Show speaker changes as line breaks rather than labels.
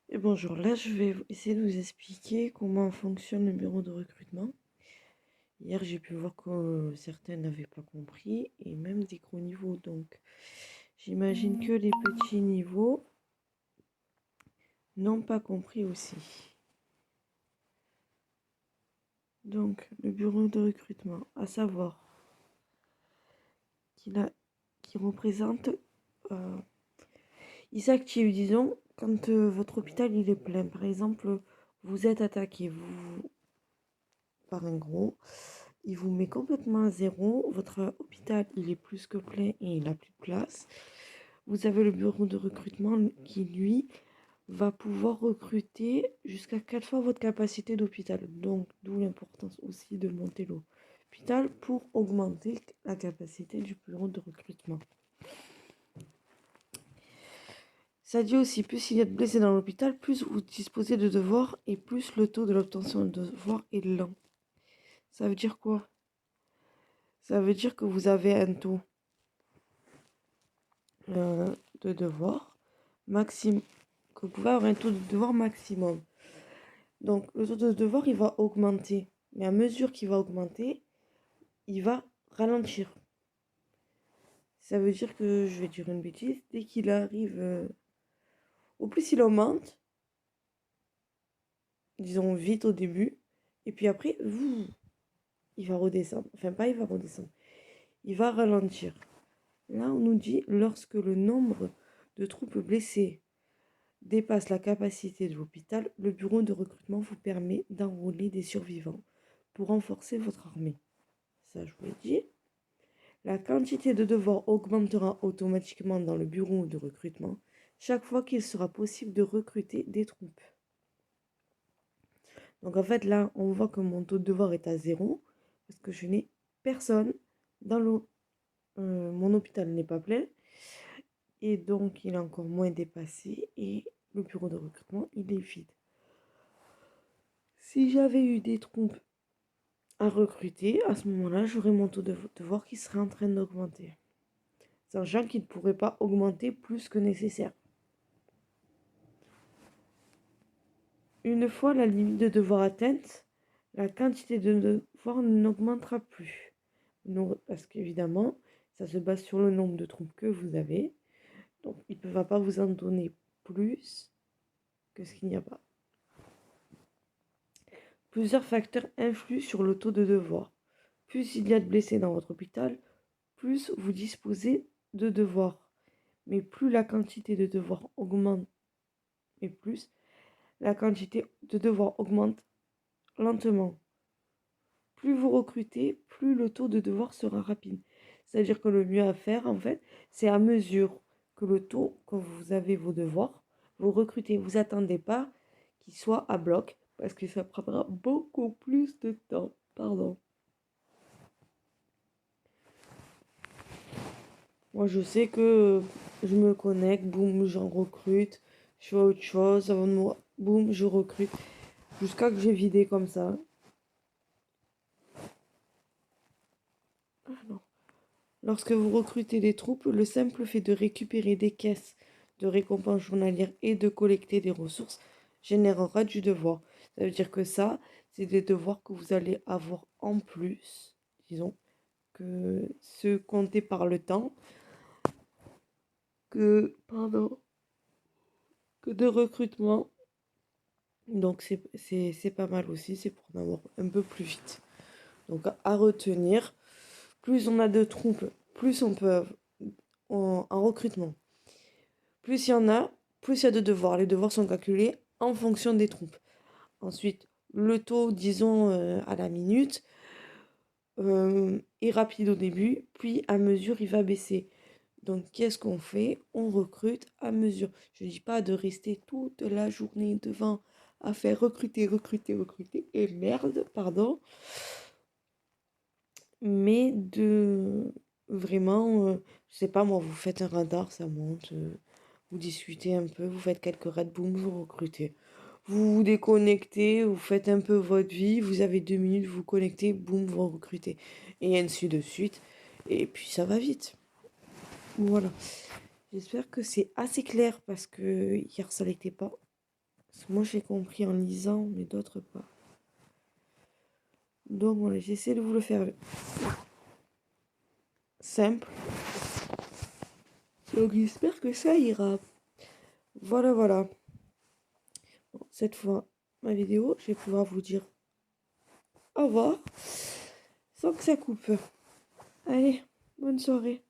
Et bonjour, là je vais essayer de vous expliquer comment fonctionne le bureau de recrutement. Hier j'ai pu voir que certains n'avaient pas compris et même des gros niveaux. Donc j'imagine que les petits niveaux n'ont pas compris aussi. Donc le bureau de recrutement, à savoir qu'il représente, euh, il s'active disons quand votre hôpital il est plein. Par exemple, vous êtes attaqué par un gros. Il vous met complètement à zéro. Votre hôpital, il est plus que plein et il n'a plus de place. Vous avez le bureau de recrutement qui, lui, va pouvoir recruter jusqu'à 4 fois votre capacité d'hôpital. Donc, d'où l'importance aussi de monter l'hôpital pour augmenter la capacité du bureau de recrutement. Ça dit aussi, plus il y a de blessés dans l'hôpital, plus vous disposez de devoirs et plus le taux de l'obtention de devoirs est lent. Ça veut dire quoi? Ça veut dire que vous avez un taux de devoir maximum, que vous pouvez avoir un taux de devoir maximum. Donc le taux de devoir il va augmenter, mais à mesure qu'il va augmenter, il va ralentir. Ça veut dire que, je vais dire une bêtise, dès qu'il arrive, au plus il augmente, disons vite au début, et puis après, il va redescendre. Enfin pas il va redescendre, il va ralentir. Là on nous dit lorsque le nombre de troupes blessées dépasse la capacité de l'hôpital, le bureau de recrutement vous permet d'enrôler des survivants pour renforcer votre armée. Ça, je vous l'ai dit. La quantité de devoirs augmentera automatiquement dans le bureau de recrutement chaque fois qu'il sera possible de recruter des troupes. Donc en fait, là, on voit que mon taux de devoir est à zéro parce que je n'ai personne dans mon hôpital n'est pas plein et donc il est encore moins dépassé et le bureau de recrutement, il est vide. Si j'avais eu des troupes à recruter, à ce moment-là, j'aurais mon taux de devoir qui serait en train d'augmenter. Sachant qu'il ne pourrait pas augmenter plus que nécessaire. Une fois la limite de devoir atteinte, la quantité de devoir n'augmentera plus. Non, parce qu'évidemment, ça se base sur le nombre de troupes que vous avez. Donc, il ne va pas vous en donner plus que ce qu'il n'y a pas. Plusieurs facteurs influent sur le taux de devoir. Plus il y a de blessés dans votre hôpital, plus vous disposez de devoirs. Mais plus la quantité de devoirs augmente, et plus la quantité de devoirs augmente lentement. Plus vous recrutez, plus le taux de devoirs sera rapide. C'est-à-dire que le mieux à faire, en fait, c'est à mesure que le taux, que vous avez vos devoirs, vous recrutez. Vous attendez pas qu'il soit à bloc, parce que ça prendra beaucoup plus de temps. Pardon. Moi, je sais que je me connecte, boum, j'en recrute. Je fais autre chose, avant de moi, boum, je recrute. Jusqu'à que j'ai vidé comme ça. Ah non. Lorsque vous recrutez des troupes, le simple fait de récupérer des caisses de récompenses journalières et de collecter des ressources générera du devoir. Ça veut dire que ça, c'est des devoirs que vous allez avoir en plus, disons, que ceux comptés par le temps, pardon, que de recrutement. Donc c'est pas mal aussi, c'est pour en avoir un peu plus vite. Donc à retenir, plus on a de troupes, plus on peut en recrutement. Plus il y en a, plus il y a de devoirs. Les devoirs sont calculés en fonction des troupes. Ensuite, le taux, disons, à la minute, est rapide au début, puis à mesure, il va baisser. Donc, qu'est-ce qu'on fait? On recrute à mesure. Je ne dis pas de rester toute la journée devant à faire recruter, recruter, recruter. Et merde, pardon. Mais de vraiment, je sais pas moi, vous faites un radar, ça monte. Vous discutez un peu, vous faites quelques raids, boum, vous recrutez. Vous vous déconnectez, vous faites un peu votre vie, vous avez 2 minutes, vous vous connectez, boum, vous recrutez. Et ainsi de suite. Et puis ça va vite. Voilà. J'espère que c'est assez clair parce que hier ça l'était pas. Parce que moi, j'ai compris en lisant, mais d'autres pas. Donc voilà, j'essaie de vous le faire simple. Donc j'espère que ça ira. Voilà, voilà. Bon, cette fois, ma vidéo, je vais pouvoir vous dire au revoir sans que ça coupe. Allez, bonne soirée.